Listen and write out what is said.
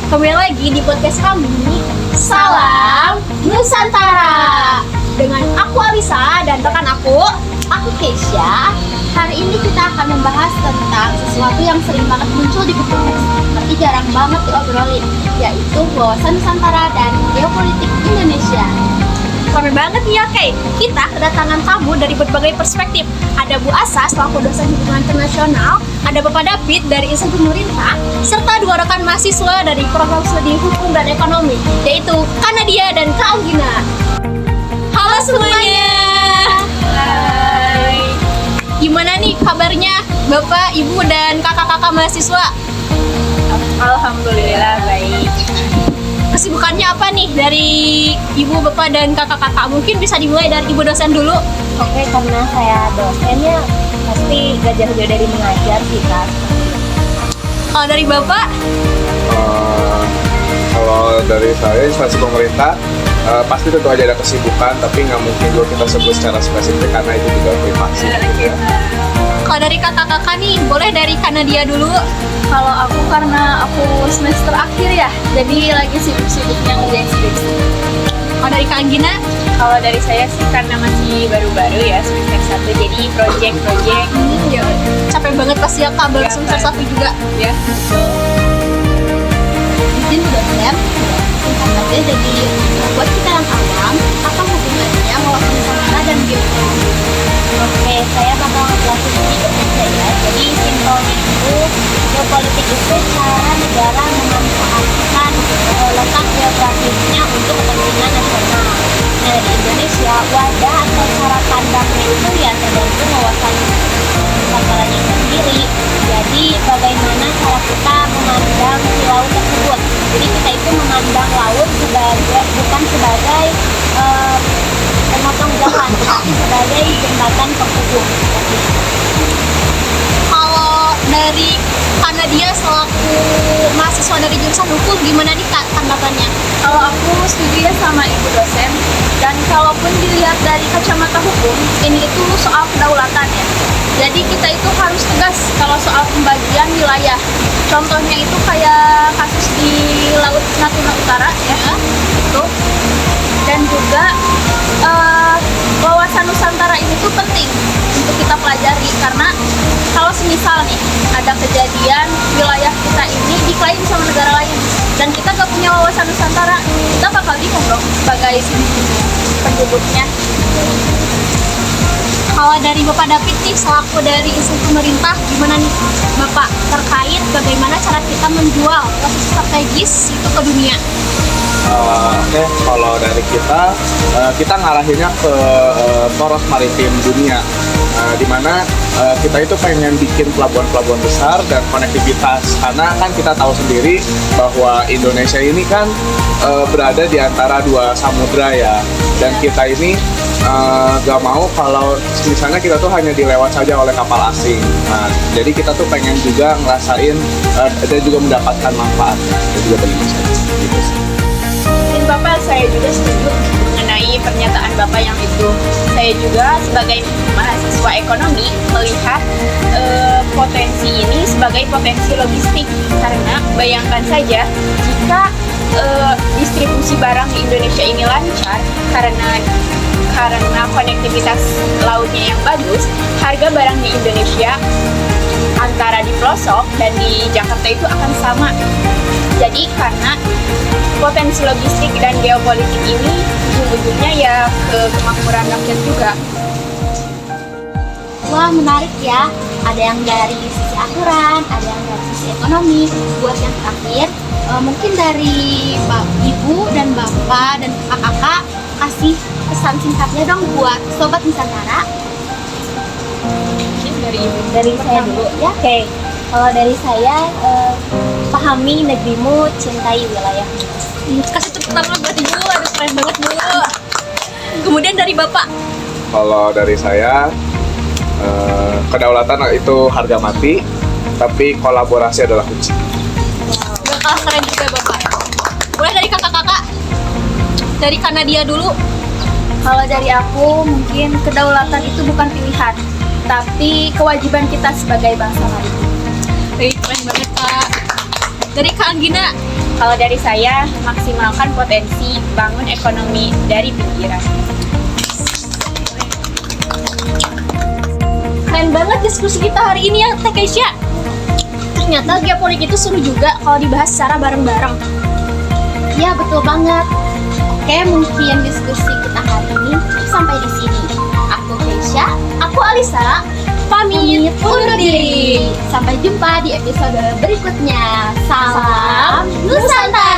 Kembali lagi di podcast kami, Salam Nusantara. Dengan aku Alisa dan rekan aku Keisha. Hari ini kita akan membahas tentang sesuatu yang sering banget muncul di podcast, tapi jarang banget diobrolin, yaitu wawasan Nusantara dan geopolitik Indonesia. Keren banget nih ya, Kay. Kita kedatangan tamu dari berbagai perspektif. Ada Bu Asa selaku dosen hubungan internasional, ada Bapak David dari Institut Nurita, serta dua rekan mahasiswa dari program studi hukum dan ekonomi, yaitu Kak Nadia dan Kak Anggina. Halo semuanya. Hai. Gimana nih kabarnya Bapak, Ibu, dan kakak-kakak mahasiswa? Alhamdulillah baik. Kesibukannya apa nih dari Ibu, Bapak, dan kakak-kakak? Mungkin bisa dimulai dari Ibu dosen dulu. Oke, karena saya dosennya pasti gak jauh-jauh dari mengajar sih Kak. Kalau dari Bapak? Kalau dari saya instansi pemerintah pasti tentu aja ada kesibukan, tapi nggak mungkin juga kita sebut secara spesifik karena itu juga privasi. Ya. Kalau dari kakak-kakak nih, boleh dari Kak Nadia dulu. Kalau aku karena aku semester akhir ya, jadi lagi sibuk-sibuknya ngerjain skripsi. Kalau dari Kak Anggina? Kalau dari saya sih karena masih baru-baru ya semester 1, jadi project. Ya, capek banget pasti ya Kak, baru semester 1 juga. Ya. Izin dosen, singkat saja, jadi buat kita yang awam, apa hubungannya wawasan Nusantara dan geopolitik? Oke, saya bakal ngejelasin sedikit aja ya. Jadi simpelnya itu geopolitik itu cara negara memanfaatkan letak geografisnya untuk kepentingan nasional. Nah, di Indonesia wadah atau cara pandangnya itu ya tergantung wawasan Nusantaranya sendiri. Jadi bagaimana cara kita memandang si laut tersebut. Jadi kita itu memandang laut bukan sebagai pemotong jalan, tapi sebagai jembatan penghubung. Kalau dari Kak Nadia selaku mahasiswa dari jurusan hukum, gimana nih Kak tanggapannya? Kalau aku setuju ya sama ibu dosen, dan kalaupun dilihat dari kacamata hukum, ini itu soal kedaulatan ya. Jadi kita itu harus tegas kalau soal pembagian wilayah. Contohnya itu kayak kasus di Laut Natuna Utara ya, itu. Dan juga wawasan Nusantara ini tuh penting untuk kita pelajari, karena kalau semisal nih ada kejadian wilayah kita ini diklaim sama negara lain dan kita gak punya wawasan Nusantara, kita bakal bingung dong sebagai penduduknya. Kalau dari Bapak David nih, selaku dari Institut Pemerintah, gimana nih Bapak terkait bagaimana cara kita menjual posisi strategis itu ke dunia? Oke, kalau dari kita ngarahinnya ke poros maritim dunia, di mana kita itu pengen bikin pelabuhan-pelabuhan besar dan konektivitas, karena kan kita tahu sendiri bahwa Indonesia ini kan berada di antara dua samudra ya, dan kita ini gak mau kalau misalnya kita tuh hanya dilewat saja oleh kapal asing. Nah, jadi kita tuh pengen juga ngerasain dan juga mendapatkan manfaat dan juga bagi masyarakat gitu sih. Bapak, saya juga setuju mengenai pernyataan Bapak yang itu. Saya juga sebagai mahasiswa ekonomi melihat potensi ini sebagai potensi logistik, karena bayangkan saja jika distribusi barang di Indonesia ini lancar karena konektivitas lautnya yang bagus, harga barang di Indonesia antara di pelosok dan di Jakarta itu akan sama. Jadi karena potensi logistik dan geopolitik ini ujung-ujungnya ya ke kemakmuran rakyat juga. Wah, menarik ya. Ada yang dari sisi aturan, ada yang dari sisi ekonomi. Buat yang terakhir, mungkin dari Ibu dan Bapak dan kakak-kakak kasih pesan singkatnya dong buat Sobat Nusantara. Mungkin dari Ibu. Dari saya dulu ya. Oke. Kalau dari saya, pahami negerimu, cintai wilayahmu. Kasih tepuk tangan buat Ibu, aduh keren banget Bu. Kemudian dari Bapak. Kalau dari saya, kedaulatan itu harga mati, tapi kolaborasi adalah kunci. Gak kalah keren juga Bapak. Boleh dari kakak-kakak. Dari Kak Nadia dulu. Kalau dari aku, mungkin kedaulatan itu bukan pilihan, tapi kewajiban kita sebagai bangsa maritim. Keren banget Kak. Dari Kak Anggina. Kalau dari saya, maksimalkan potensi bangun ekonomi dari pinggiran. Keren banget diskusi kita hari ini ya, Teh Keisha. Ternyata geopolitik itu seru juga kalau dibahas secara bareng-bareng. Ya betul banget. Oke, mungkin diskusi kita hari ini sampai di sini. Aku Keisha, Aku Alisa, pamit undur diri. Sampai jumpa di episode berikutnya. Salam Nusantara.